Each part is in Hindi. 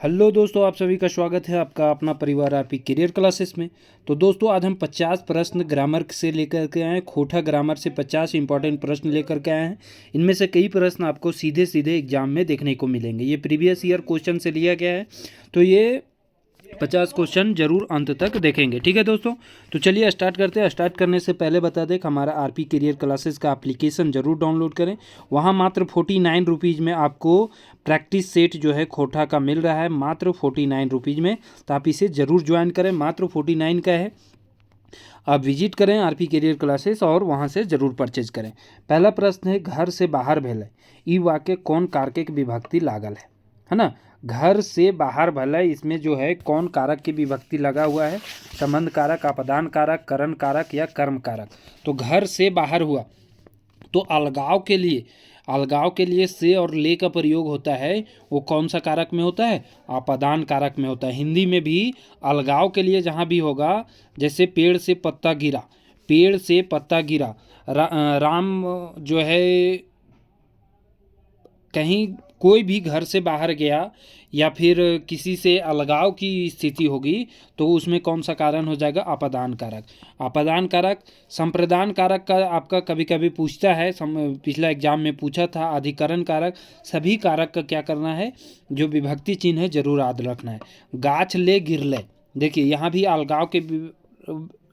हेलो दोस्तों, आप सभी का स्वागत है आपका अपना परिवार आरपी करियर क्लासेस में। तो दोस्तों, आज हम 50 प्रश्न ग्रामर से लेकर के आए हैं। खोटा ग्रामर से 50 इंपॉर्टेंट प्रश्न लेकर के आए हैं। इनमें से कई प्रश्न आपको सीधे सीधे एग्जाम में देखने को मिलेंगे। ये प्रीवियस ईयर क्वेश्चन से लिया गया है, तो ये 50 क्वेश्चन जरूर अंत तक देखेंगे। ठीक है दोस्तों, तो चलिए स्टार्ट करते हैं। स्टार्ट करने से पहले बता दें कि हमारा आरपी करियर क्लासेस का एप्लीकेशन जरूर डाउनलोड करें। वहाँ मात्र 49 रुपीज़ में आपको प्रैक्टिस सेट जो है खोटा का मिल रहा है, मात्र 49 रुपीज़ में। तो आप इसे ज़रूर ज्वाइन करें, मात्र 49 का है। आप विजिट करें आरपी करियर क्लासेस और वहाँ से ज़रूर परचेज करें। पहला प्रश्न है, घर से बाहर भेले ई वाक्य कौन कारक विभक्ति लागल है ना। घर से बाहर भले, इसमें जो है कौन कारक की विभक्ति लगा हुआ है, संबंध कारक, अपदान कारक, करण कारक या कर्म कारक। तो घर से बाहर हुआ तो अलगाव के लिए से और ले का प्रयोग होता है। वो कौन सा कारक में होता है? अपदान कारक में होता है। हिंदी में भी अलगाव के लिए जहाँ भी होगा, जैसे पेड़ से पत्ता गिरा, पेड़ से पत्ता गिरा, राम जो है कहीं कोई भी घर से बाहर गया या फिर किसी से अलगाव की स्थिति होगी तो उसमें कौन सा कारण हो जाएगा? अपदान कारक। अपदान कारक। संप्रदान कारक का आपका कभी कभी पूछता है, पिछला एग्जाम में पूछा था। अधिकरण कारक। सभी कारक का क्या करना है? जो विभक्ति चिन्ह है जरूर याद रखना है। गाछ ले गिरले, देखिए यहाँ भी अलगाव के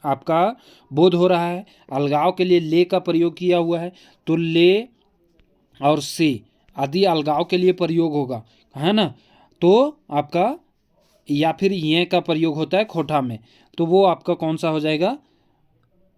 आपका बोध हो रहा है। अलगाव के लिए ले का प्रयोग किया हुआ है, तो ले और से आदि अलगाव के लिए प्रयोग होगा, है ना। तो आपका या फिर ये का प्रयोग होता है खोटा में, तो वो आपका कौन सा हो जाएगा?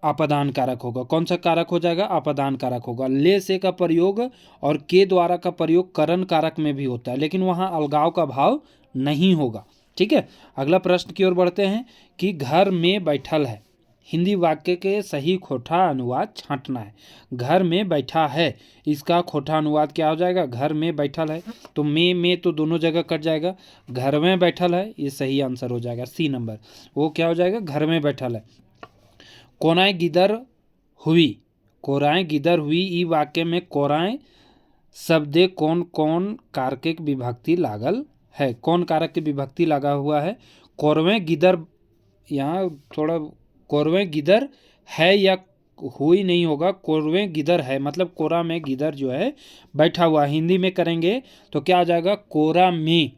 अपदान कारक होगा। कौन सा कारक हो जाएगा? अपदान कारक होगा। ले से का प्रयोग और के द्वारा का प्रयोग करण कारक में भी होता है, लेकिन वहाँ अलगाव का भाव नहीं होगा। ठीक है, अगला प्रश्न की ओर बढ़ते हैं कि घर में बैठल है, हिंदी वाक्य के सही खोटा अनुवाद छांटना है। घर में बैठा है, इसका खोटा अनुवाद क्या हो जाएगा? घर में बैठल है, तो में तो दोनों जगह कट जाएगा। घर में बैठल है, ये सही आंसर हो जाएगा, सी नंबर। वो क्या हो जाएगा? घर में बैठल है। कोराएं गिदर हुई, कोराएं गिदर हुई ई वाक्य में कोराएं शब्दे कौन कौन कारक विभक्ति लागल है? कौन कारक की विभक्ति लगा हुआ है? कोरवें गिदर, यहाँ थोड़ा कोरवें गिदर है या हुई नहीं होगा, कोरवें गिदर है, मतलब कोरा में गिदर जो है बैठा हुआ। हिंदी में करेंगे तो क्या आ जाएगा? कोरा में,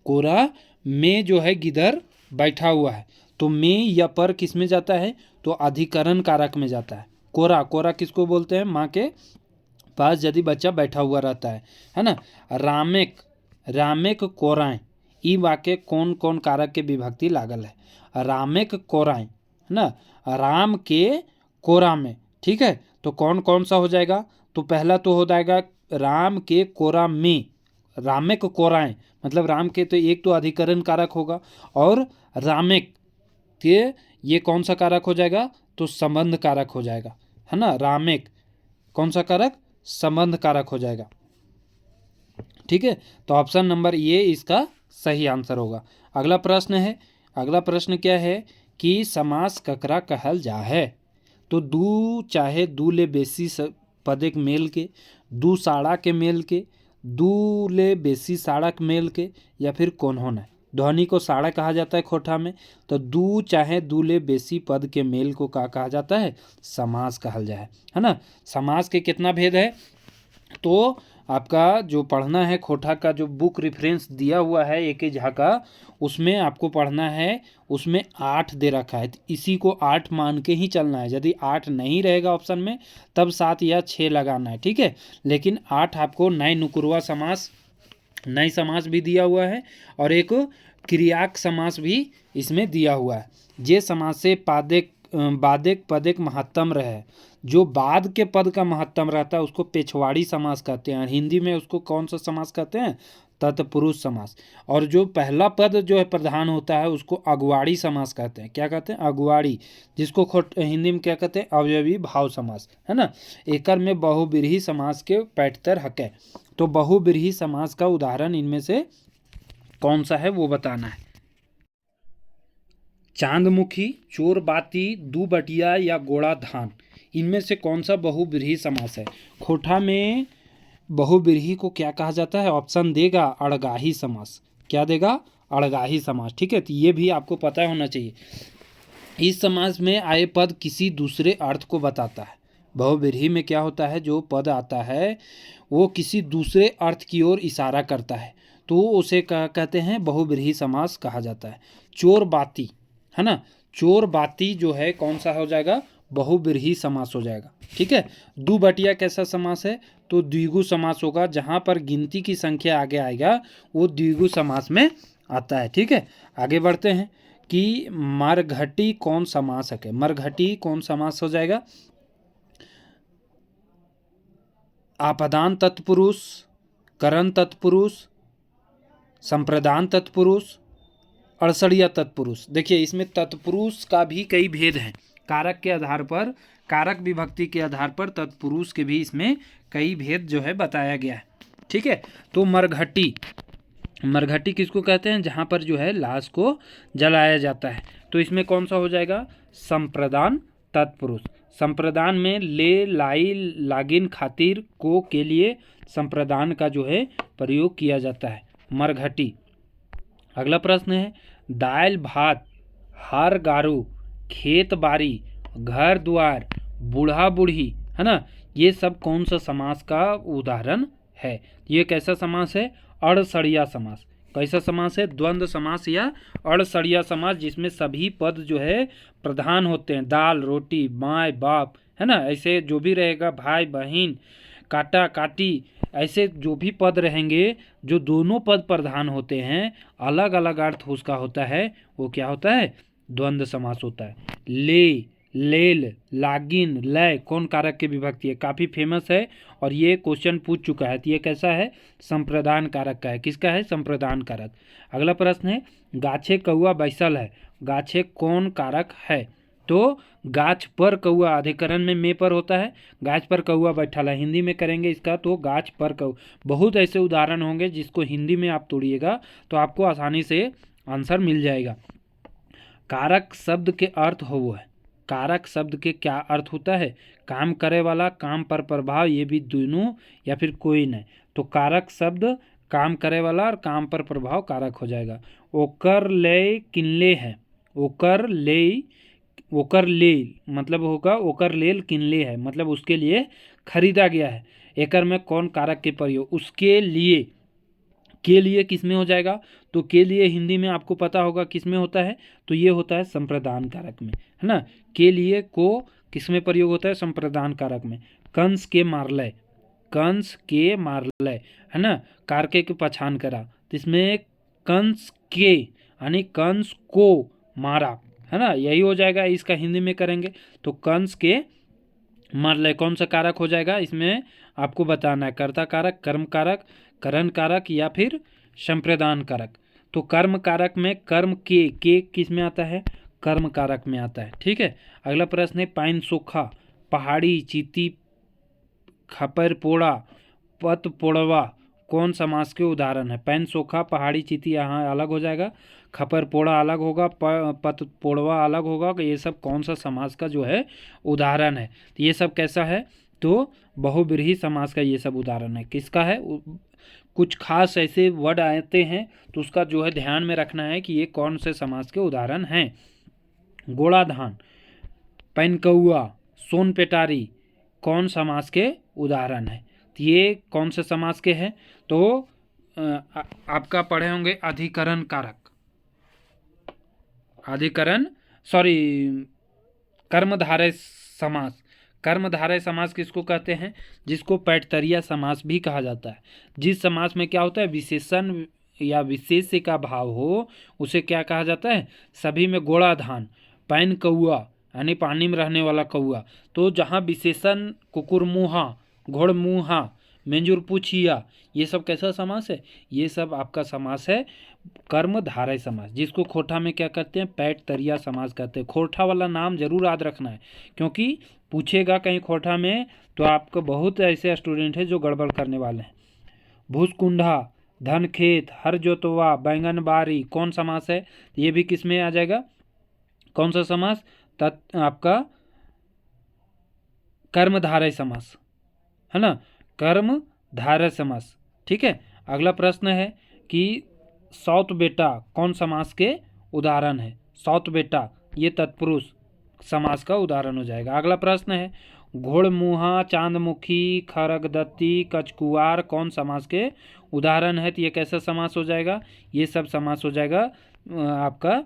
कोरा में जो है गिदर बैठा हुआ है। तो में या पर किस में जाता है? तो अधिकरण कारक में जाता है। कोरा, कोरा किसको बोलते हैं? माँ के पास यदि बच्चा बैठा हुआ रहता है ना। रामेक, रामेक कोराएं ई वाक्य कौन कौन कारक के विभक्ति लागल है? रामेक कोराएं, है ना, राम के कोरा में। ठीक है, तो कौन कौन सा हो जाएगा? तो पहला तो हो जाएगा राम के कोरा में, रामेक कोराएं, मतलब राम के, तो एक तो अधिकरण कारक होगा, और रामेक के ये कौन सा कारक हो जाएगा? तो संबंध कारक हो जाएगा, है ना। रामेक कौन सा कारक? संबंध कारक हो जाएगा। ठीक है, तो ऑप्शन नंबर ये इसका सही आंसर होगा। अगला प्रश्न है, अगला प्रश्न क्या है कि समास ककरा कहल जा है? तो दू चाहे दू ले बेसी पदेक मेल के, दू साड़ा के मेल के, दू ले बेसी साड़ा के मेल के, या फिर कौन होना है? ध्वनि को साड़ा कहा जाता है खोटा में, तो दू चाहे दू ले बेसी पद के मेल को क्या कहा जाता है? समास कहल जाए, है ना। समास के कितना भेद है? तो आपका जो पढ़ना है खोटा का जो बुक रेफरेंस दिया हुआ है एक झा का, उसमें आपको पढ़ना है, उसमें 8 दे रखा है, तो इसी को 8 मान के ही चलना है। यदि 8 नहीं रहेगा ऑप्शन में तब 7 या 6 लगाना है। ठीक है, लेकिन 8 आपको नए नुकुरवा समास, नए समास भी दिया हुआ है, और एक क्रियाक समास भी इसमें दिया हुआ है। जे समास से पादेक बादेक पदेक महत्तम रहे, जो बाद के पद का महत्तम रहता है उसको पेछवाड़ी समास कहते हैं। हिंदी में उसको कौन सा समास कहते हैं? तत्पुरुष समास। और जो पहला पद जो है प्रधान होता है उसको अगुवाड़ी समास कहते हैं। क्या कहते हैं? अगुवाड़ी, जिसको हिंदी में क्या कहते हैं? अवयवी भाव समास, है ना। एकर में बहुब्रीहि समास के पैठतर हक। तो बहुब्रीहि समास का उदाहरण इनमें से कौन सा है वो बताना है। चांदमुखी, चोर बाती, दू बटिया या गोड़ा धान, इनमें से कौन सा बहुब्रीहि समास है? खोटा में बहुब्रीहि को क्या कहा जाता है? ऑप्शन देगा अड़गाही समास। क्या देगा? अड़गाही समास। ठीक है, तो ये भी आपको पता होना चाहिए। इस समास में आए पद किसी दूसरे अर्थ को बताता है। बहुव्रीहि में क्या होता है, जो पद आता है वो किसी दूसरे अर्थ की ओर इशारा करता है, तो उसे कहते हैं बहुव्रीहि समास कहा जाता है। चोर बाती, है ना, चोर बाती जो है कौन सा हो जाएगा? बहुव्रीहि समास हो जाएगा। ठीक है। दुबटिया कैसा समास है? तो द्विगु समास होगा। जहाँ पर गिनती की संख्या आगे आएगा वो द्विगु समास में आता है। ठीक है, आगे बढ़ते हैं कि मरघटी कौन समासक है? मरघटी कौन समास हो जाएगा? आपादान तत्पुरुष, करण तत्पुरुष, संप्रदान तत्पुरुष, अड़सड़िया तत्पुरुष। देखिए इसमें तत्पुरुष का भी कई भेद हैं। कारक के आधार पर, कारक विभक्ति के आधार पर तत्पुरुष के भी इसमें कई भेद जो है बताया गया है। ठीक है, तो मरघटी, मरघटी किसको कहते हैं? जहाँ पर जो है लाश को जलाया जाता है। तो इसमें कौन सा हो जाएगा? संप्रदान तत्पुरुष। संप्रदान में ले, लाई, लागिन, खातिर, को के लिए संप्रदान का जो है प्रयोग किया जाता है। मरघटी। अगला प्रश्न है, दाल भात, हार गारू, खेत बारी, घर द्वार, बूढ़ा बूढ़ी, है ना, ये सब कौन सा समास का उदाहरण है? ये कैसा समास है? अड़सड़िया समास। कैसा समास है? द्वंद्व समास या अड़सड़िया समास, जिसमें सभी पद जो है प्रधान होते हैं। दाल, रोटी, माँ, बाप, है ना, ऐसे जो भी रहेगा, भाई बहन, काटा काटी, ऐसे जो भी पद रहेंगे, जो दोनों पद प्रधान होते हैं, अलग अलग अर्थ उसका होता है, वो क्या होता है? द्वंद्व समास होता है। ले, लेल, लागिन, लय कौन कारक की विभक्ति है? काफ़ी फेमस है और ये क्वेश्चन पूछ चुका है। तो ये कैसा है? संप्रदान कारक का है। किसका है? संप्रदान कारक। अगला प्रश्न है, गाछे कौआ बैसल है, गाछे कौन कारक है? तो गाछ पर कौआ, अधिकरण में पर होता है, गाछ पर कौआ बैठा है। हिंदी में करेंगे इसका तो गाछ पर कौआ। बहुत ऐसे उदाहरण होंगे जिसको हिंदी में आप तोड़िएगा तो आपको आसानी से आंसर मिल जाएगा। कारक शब्द के अर्थ हो है, कारक शब्द के क्या अर्थ होता है? काम करे वाला, काम पर प्रभाव, ये भी दोनों या फिर कोई नहीं। तो कारक शब्द काम करे वाला और काम पर प्रभाव कारक हो जाएगा। ओकर ले किनले है, ओकर ले, ओकर ले मतलब होगा ओकर लेल किनले है, मतलब उसके लिए खरीदा गया है। एकर में कौन कारक के प्रयोग? उसके लिए, के लिए किस में हो जाएगा? तो के लिए हिंदी में आपको पता होगा किस में होता है, तो ये होता है संप्रदान कारक में, है ना। के लिए को किस में प्रयोग होता है? संप्रदान कारक में। कंस के मारलय, कंस के मारलय, है ना, कारके के पछान करा, तो इसमें कंस के यानी कंस को मारा, है ना, यही हो जाएगा। इसका हिंदी में करेंगे तो कंस के मारलय कौन सा कारक हो जाएगा? इसमें आपको बताना है कर्ता कारक, कर्म कारक, करण कारक या फिर संप्रदान कारक। तो कर्म कारक में कर्म के किस में आता है? कर्म कारक में आता है। ठीक है, अगला प्रश्न है, पाइन सोखा, पहाड़ी, चीती, खपर पोड़ा, पत पोड़वा कौन समास के उदाहरण है? पैन सोखा, पहाड़ी, चीती यहाँ अलग हो जाएगा, खपर पोड़ा अलग होगा, पत पोड़वा अलग होगा। ये सब कौन सा समास का जो है उदाहरण है? तो ये सब कैसा है? तो बहुव्रीहि समास का ये सब उदाहरण है। किसका है? कुछ खास ऐसे वर्ड आते हैं तो उसका जो है ध्यान में रखना है कि ये कौन से समास के उदाहरण हैं। गोड़ा धान, पैन कौआ, सोन पेटारी कौन समास के उदाहरण है? तो ये कौन से समास के हैं? तो आपका पढ़े होंगे अधिकरण कारक, अधिकरण, सॉरी, कर्मधारय समास। कर्मधारय समास किसको कहते हैं? जिसको पैटतरिया समास भी कहा जाता है। जिस समास में क्या होता है? विशेषण या विशेष्य का भाव हो, उसे क्या कहा जाता है? सभी में गोड़ा धान, पैन कौआ यानी पानी में रहने वाला कौआ। तो जहाँ विशेषण कुकुरमुहा, घोड़मुहा, मेंजुर पूछिया, ये सब कैसा समास है? ये सब आपका समास है कर्मधारय समास, जिसको खोटा में क्या कहते हैं? पैटतरिया समास कहते हैं। खोटा वाला नाम जरूर याद रखना है, क्योंकि पूछेगा कहीं खोटा में तो आपको बहुत ऐसे स्टूडेंट हैं जो गड़बड़ करने वाले हैं। भूसकुंडा, धन खेत, हर जोतवा, बैंगन बारी कौन समास है? ये भी किस में आ जाएगा? कौन सा समास? आपका कर्मधारय समास, है ना, कर्मधारय समास। ठीक है, अगला प्रश्न है कि सौत बेटा कौन समास के उदाहरण है? सौत बेटा ये तत्पुरुष समास का उदाहरण हो जाएगा। अगला प्रश्न है घोड़मुहा, चांदमुखी, खरगदत्ती, कचकुआर कौन समास के उदाहरण है? तो ये कैसा समास हो जाएगा? ये सब समास हो जाएगा आपका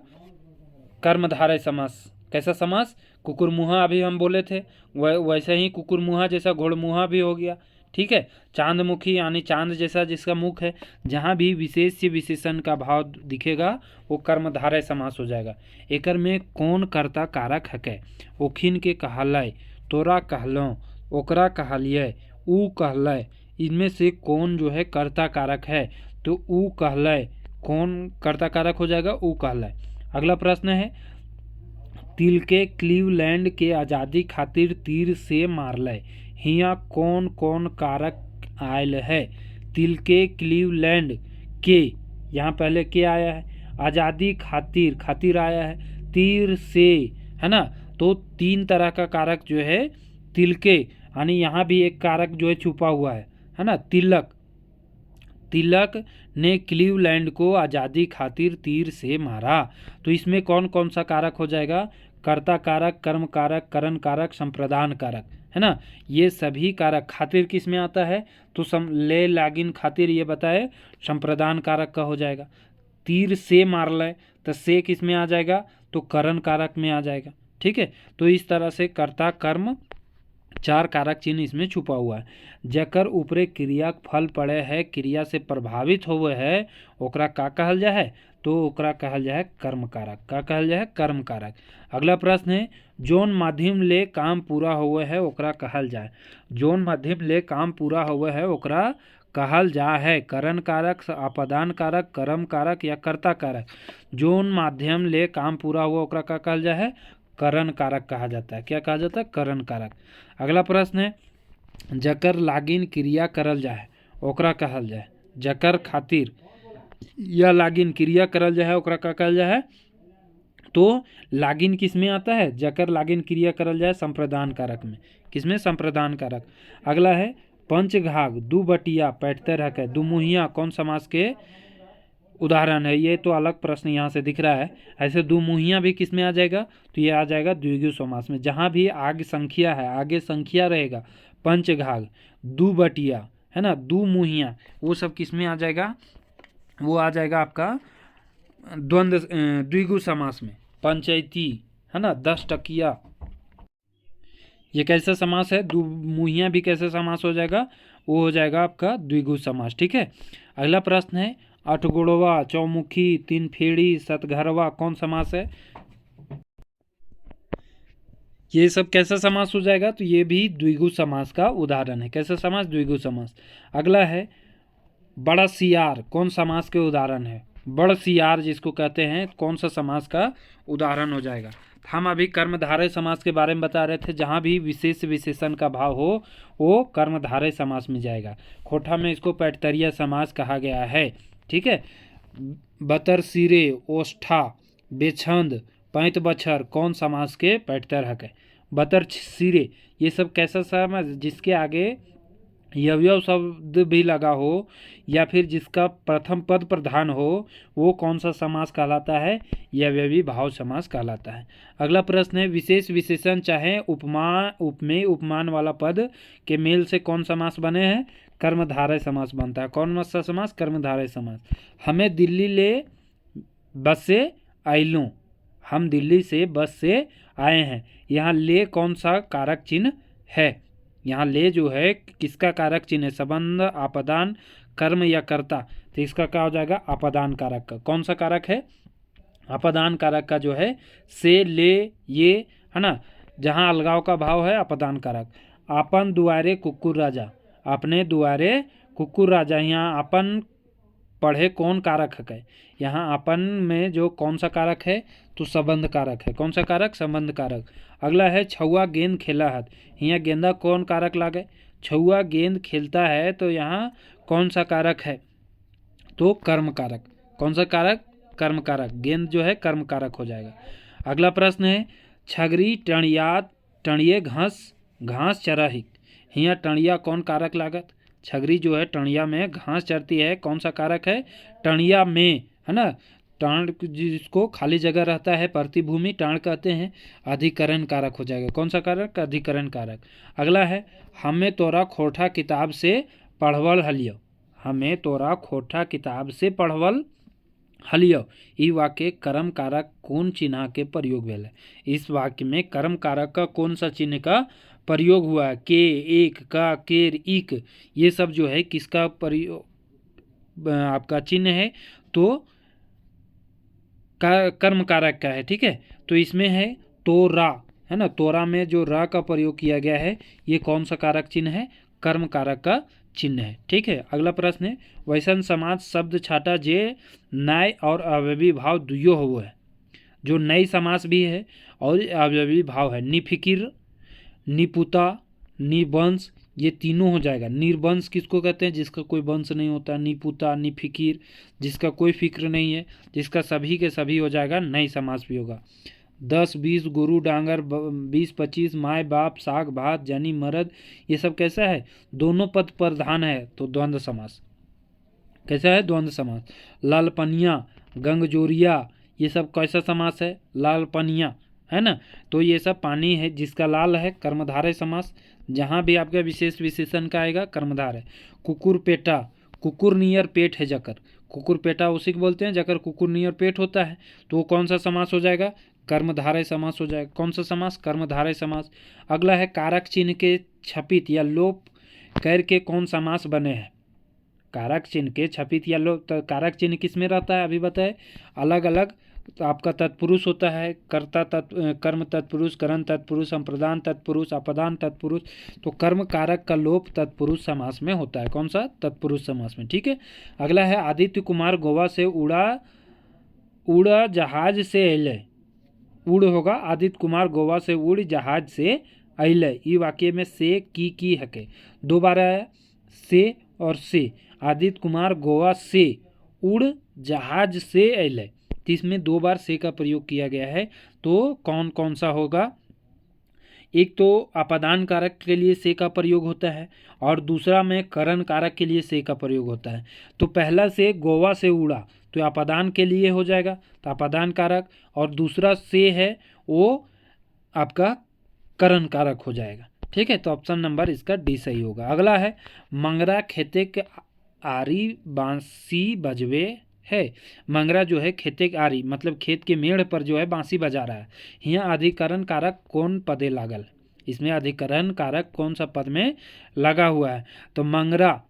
कर्मधारय समास। कैसा समास? कुकुरमुहा अभी हम बोले थे, वैसे ही कुकुरमुहा जैसा घोड़मुहा भी हो गया। ठीक है। चांदमुखी यानी चांद जैसा जिसका मुख है, जहाँ भी विशेष्य विशेषण का भाव दिखेगा वो कर्मधारय समास हो जाएगा। एकर में कौन कर्ता कारक हकै? ओखिन के कहलय, तोरा कहलों, ओकरा कहलिए, ऊ कहलय, इनमें से कौन जो है कर्ता कारक है? तो ऊ कहलय कौन कर्ता कारक हो जाएगा? ऊ कहलय। अगला प्रश्न है तिल के क्लीवलैंड के आज़ादी खातिर तीर से मारलय, हिया कौन कौन कारक आयल है? तिल के क्लीवलैंड के, यहाँ पहले के आया है, आज़ादी खातिर, खातिर आया है, तीर से, है ना। तो तीन तरह का कारक जो है तिल के, यानी यहाँ भी एक कारक जो है छुपा हुआ है ना। तिलक, तिलक ने क्लीवलैंड को आज़ादी खातिर तीर से मारा। तो इसमें कौन कौन सा कारक हो जाएगा? कर्ता कारक, कर्म कारक, करण कारक, संप्रदान कारक, है ना। ये सभी कारक, खातिर किस में आता है? तो ले लागिन खातिर ये बताए संप्रदान कारक का हो जाएगा। तीर से मारलय तो से किस में आ जाएगा? तो करण कारक में आ जाएगा। ठीक है। तो इस तरह से कर्ता, कर्म, चार कारक चिन्ह इसमें छुपा हुआ है। जकर ऊपरे क्रिया फल पड़े है, क्रिया से प्रभावित होवे है, ओकरा का कहल जाए है? तो ओकरा कहल जाए कर्म कारक। का कहल जाए? कर्म कारक। अगला प्रश्न है जोन माध्यम ले काम पूरा होवे है ओकरा कहल जाए। जोन माध्यम ले काम पूरा होवे है ओकरा कहल जा है करण कारक, आपदान कारक, कर्म कारक या कर्ता कारक। जोन माध्यम ले काम पूरा हुआ ओकरा का कहल जा है? करण कारक कहा जाता है। क्या कहा जाता है? करण कारक। अगला प्रश्न है जकर लागिन क्रिया करल जाए ओकरा कहल जाए। जकर खातिर या लागिन क्रिया करल जाए ओकरा का कहल जाए? तो लागिन किस में आता है? जकर लागिन क्रिया करल जाए संप्रदान कारक में। किसमें? संप्रदान कारक। अगला है पंचघाग, दू बटिया, पैठते रहकर, दुमुहिया कौन समास के उदाहरण है? ये तो अलग प्रश्न यहाँ से दिख रहा है। ऐसे दुमुहिया भी किस में आ जाएगा? तो ये आ जाएगा द्विगु समास में। जहाँ भी आगे संख्या है, आगे संख्या रहेगा, पंचघाग, दू बटिया, है ना, दू मुहिया, वो सब किस में आ जाएगा? वो आ जाएगा आपका द्वंद्व द्विगु समास में। पंचायती, है ना, 10 टकिया, ये कैसा समास है? दू मुहिया भी कैसे समास हो जाएगा? वो हो जाएगा आपका द्विगु समास। ठीक है। अगला प्रश्न है अठगुड़वा, चौमुखी, तीन फेड़ी, सतघरवा कौन समास है? ये सब कैसा समास हो जाएगा? तो ये भी द्विगु समास का उदाहरण है। कैसा समास? द्विगु समास। अगला है बड़ा सियार कौन समास के उदाहरण है? बड़ सियार जिसको कहते हैं कौन सा समास का उदाहरण हो जाएगा? हम अभी कर्मधारय समास के बारे में बता रहे थे। जहाँ भी विशेष विशेषण का भाव हो वो कर्मधारय समास में जाएगा। खोटा में इसको पैठतरिया समास कहा गया है। ठीक है। बतर सिरे, ओष्ठा, बेछंद, पैंत बछर कौन समास के पैठतर हक है? बतर सिरे ये सब कैसा समास? जिसके आगे यवयव शब्द भी लगा हो या फिर जिसका प्रथम पद प्रधान हो वो कौन सा समास कहलाता है? यवयवी भाव समास कहलाता है। अगला प्रश्न है विशेष विशेषण चाहे उपमा, उपमेय, उपमान वाला पद के मेल से कौन समास बने हैं? कर्मधारय समास बनता है। कौन सा समास? कर्मधारय समास। हमें दिल्ली ले बस से आइलूँ, हम दिल्ली से बस से आए हैं। यहाँ ले कौन सा कारक चिन्ह है? यहाँ ले जो है किसका कारक चिन्ह है? संबंध, आपदान, कर्म या कर्ता। तो इसका क्या हो जाएगा? आपदान कारक का। कौन सा कारक है? आपदान कारक का जो है से, ले, ये, है ना, जहाँ अलगाव का भाव है आपदान कारक। आपन दुआरे कुकुर राजा, अपने दुआरे कुकुर राजा। यहाँ अपन पढ़े कौन कारक है? यहाँ अपन में जो कौन सा कारक है? तो संबंध कारक है। कौन सा कारक? संबंध कारक। अगला है छुआ गेंद खेला है, यहाँ गेंदा कौन कारक लागे? छुआ गेंद खेलता है तो यहाँ कौन सा कारक है? तो कर्म कारक। कौन सा कारक? कर्म कारक। गेंद जो है कर्म कारक हो जाएगा। अगला प्रश्न है छगरी टणियात, टणिये घास, घास चरही, यहाँ टणिया कौन कारक लागत? छगरी जो है टणिया में घास चरती है, कौन सा कारक है? टणिया में है ना। टाण जिसको खाली जगह रहता है प्रतिभूमि टाण कहते हैं, अधिकरण कारक हो जाएगा। कौन सा कारक? अधिकरण कारक। अगला है हमें तोरा खोटा किताब से पढ़वल हलियो। हमें तोरा खोटा किताब से पढ़वल हलियो। ई वाक्य कर्म कारक कौन चिन्ह के प्रयोग भेल है? इस वाक्य में कर्म कारक का कौन सा चिन्ह का प्रयोग हुआ है? के, एक, का, केर, इक, ये सब जो है किसका प्रयोग आपका चिन्ह है? तो कर्म कारक का है। ठीक है, तो इसमें है तोरा, है ना। तोरा में जो रा का प्रयोग किया गया है ये कौन सा कारक चिन्ह है? कर्म कारक का चिन्ह है। ठीक है, अगला प्रश्न है वैसन समाज शब्द छाटा जे नय और अवयवी भाव दुयो हो है। जो नई समास भी है और अवयवी भाव है। निफिकिर, निपुता, निवंश, ये तीनों हो जाएगा। निर्वंश किसको कहते हैं? जिसका कोई वंश नहीं होता। निपुता, निफिकिर, जिसका कोई फिक्र नहीं है। जिसका सभी के सभी हो जाएगा, नई समास भी होगा। 10, 20, गुरु डांगर, 20, 25, माए बाप, साग भात, जानी मर्द, ये सब कैसा है? दोनों पद प्रधान है, तो द्वंद्व समास। कैसा है? द्वंद्व समास। लालपनिया, गंगजोरिया, ये सब कैसा समास है? लालपनिया, है ना। तो ये सब पानी है जिसका लाल है, कर्मधारय समास। जहाँ भी आपका विशेष विशेषण का आएगा कर्मधार है। कुकुर पेटा, कुकुर नियर पेट है जकर। कुकुर पेटा उसी को बोलते हैं जकर कुकुर नियर पेट होता है। तो वो कौन सा समास हो जाएगा? कर्मधारय समास हो जाएगा। कौन सा समास? कर्मधारय समास। अगला है कारक चिन्ह के छपित या लोप करके कौन समास बने हैं? कारक चिन्ह के छपित या लोप, तो कारक चिन्ह किस में रहता है? अभी बताए, अलग अलग। तो आपका तत्पुरुष होता है, कर्ता कर्म तत्पुरुष, करण तत्पुरुष, संप्रदान तत्पुरुष, अपदान तत्पुरुष। तो कर्म कारक का लोप तत्पुरुष समास में होता है। कौन सा? तत्पुरुष समास में। ठीक है, अगला है आदित्य कुमार गोवा से उड़ा जहाज से अले। उड़ होगा, आदित्य कुमार गोवा से उड़ जहाज से अले। ई वाक्य में से की हके दो बार आया, से और से। आदित्य कुमार गोवा से उड़ जहाज से अले, इसमें दो बार से का प्रयोग किया गया है। तो कौन कौन सा होगा? एक तो अपादान कारक के लिए से का प्रयोग होता है और दूसरा में करण कारक के लिए से का प्रयोग होता है। तो पहला से गोवा से उड़ा तो अपादान के लिए हो जाएगा, तो अपादान कारक, और दूसरा से है वो आपका करण कारक हो जाएगा। ठीक है, तो ऑप्शन नंबर इसका डी सही होगा। अगला है मंगरा खेते के आरी बांसी बजवे है। मंगरा जो है खेते के आरी मतलब खेत के मेड़ पर जो है बांसी बजा रहा है। यहाँ अधिकरण कारक कौन पदे लागल? इसमें अधिकरण कारक कौन सा पद में लगा हुआ है? तो मंगरा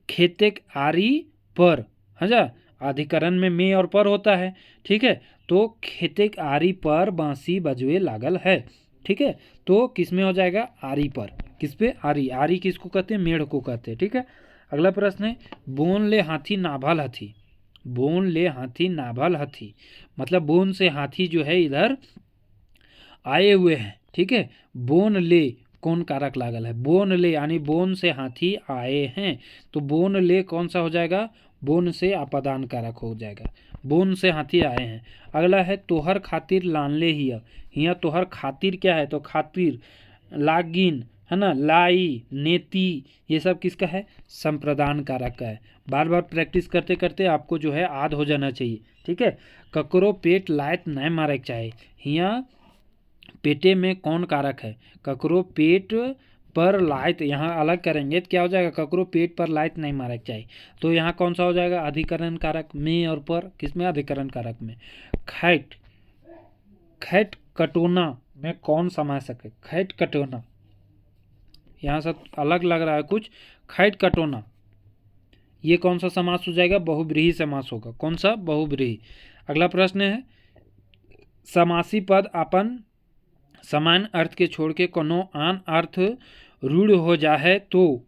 खेते के आरी पर, है अधिकरण में और पर होता है। ठीक है, तो खेते के आरी पर बांसी बजवे लागल है। ठीक है, तो किस में हो जाएगा? आरी पर। किस पे? आरी। आरी किसको कहते हैं? मेढ़ को कहते हैं। ठीक है, अगला प्रश्न है बोन ले हाथी नाभल हाथी। बोन ले हाथी नाभल हाथी मतलब बोन से हाथी जो है इधर आए हुए हैं। ठीक है, बोन ले कौन कारक लागल है? बोन ले यानी बोन से हाथी आए हैं। तो बोन ले कौन सा हो जाएगा? बोन से अपदान कारक हो जाएगा। बोन से हाथी आए हैं। अगला है तोहर खातिर लानले हिया। हिया तोहर खातिर क्या है? तो खातिर, लागिन, है ना, लाई, नेति, ये सब किसका है? संप्रदान कारक का है। बार बार प्रैक्टिस करते करते आपको जो है आद हो जाना चाहिए। ठीक है, ककरो पेट लायत नहीं मारे के चाहिए। हिया पेटे में कौन कारक है? ककरो पेट पर लायत, यहाँ अलग करेंगे तो क्या हो जाएगा? ककरो पेट पर लायत नहीं मारे के चाहिए। तो यहाँ कौन सा हो जाएगा? अधिकरण कारक में और पर। किसमें? अधिकरण कारक में। खैट, खैट कटोना में कौन समा सके? खैट कटोना, यहाँ से अलग लग रहा है कुछ। खैट कटोना ये कौन सा समास हो जाएगा? बहुब्रीहि समास होगा। कौन सा? बहुब्रीहि। अगला प्रश्न है समासी पद अपन समान अर्थ के छोड़ के कोनो आन अर्थ रूढ़ हो जाए तो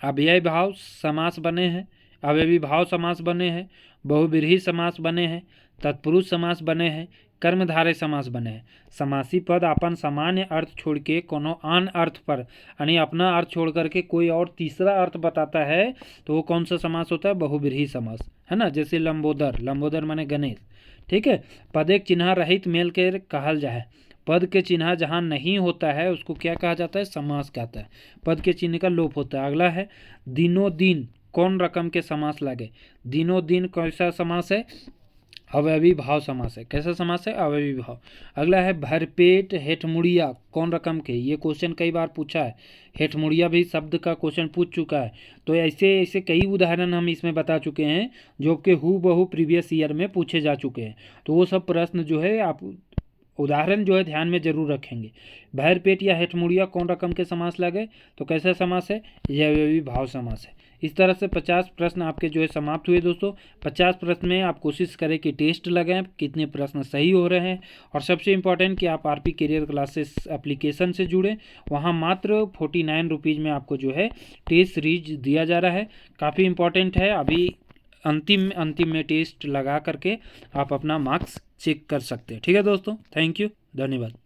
अव्यय भाव समास बने हैं, अव्ययी भाव समास बने हैं, बहुब्रीहि समास बने हैं, तत्पुरुष समास बने हैं, कर्मधारय समास बने हैं। समासी पद अपन सामान्य अर्थ छोड़ के कोनो आन अर्थ पर यानी अपना अर्थ छोड़ करके कोई और तीसरा अर्थ बताता है तो वो कौन सा समास होता है? बहुब्रीहि समास, है ना। जैसे लंबोदर, लंबोदर माने गणेश। ठीक है, पद एक चिन्ह रहित मेल के कहल जाए। पद के चिन्ह जहाँ नहीं होता है उसको क्या कहा जाता है? समास कहता है। पद के चिन्ह का लोप होता है। अगला है दिनों दिन कौन रकम के समास लगे। दिनों दिन कैसा समास है, अवयवी भाव समास है। कैसा समास है, अवयवी भाव। अगला है भरपेट हेठमुड़िया कौन रकम के, ये क्वेश्चन कई बार पूछा है। हेठमुड़िया भी शब्द का क्वेश्चन पूछ चुका है। तो ऐसे ऐसे कई उदाहरण हम इसमें बता चुके हैं जो कि हूबहू प्रीवियस ईयर में पूछे जा चुके हैं। तो वो सब प्रश्न जो है आप उदाहरण जो है ध्यान में जरूर रखेंगे। भरपेट या हेठमुड़िया कौन रकम के समास लगे, तो कैसा समास है, यह अवयवी भाव समास है। इस तरह से 50 प्रश्न आपके जो है समाप्त हुए दोस्तों। 50 प्रश्न में आप कोशिश करें कि टेस्ट लगाएं कितने प्रश्न सही हो रहे हैं। और सबसे इम्पॉर्टेंट कि आप आरपी करियर क्लासेस एप्लीकेशन से जुड़ें, वहाँ मात्र 49 रुपीज़ में आपको जो है टेस्ट सीरीज दिया जा रहा है। काफ़ी इम्पॉर्टेंट है। अभी अंतिम में टेस्ट लगा करके आप अपना मार्क्स चेक कर सकते हैं। ठीक है दोस्तों, थैंक यू, धन्यवाद।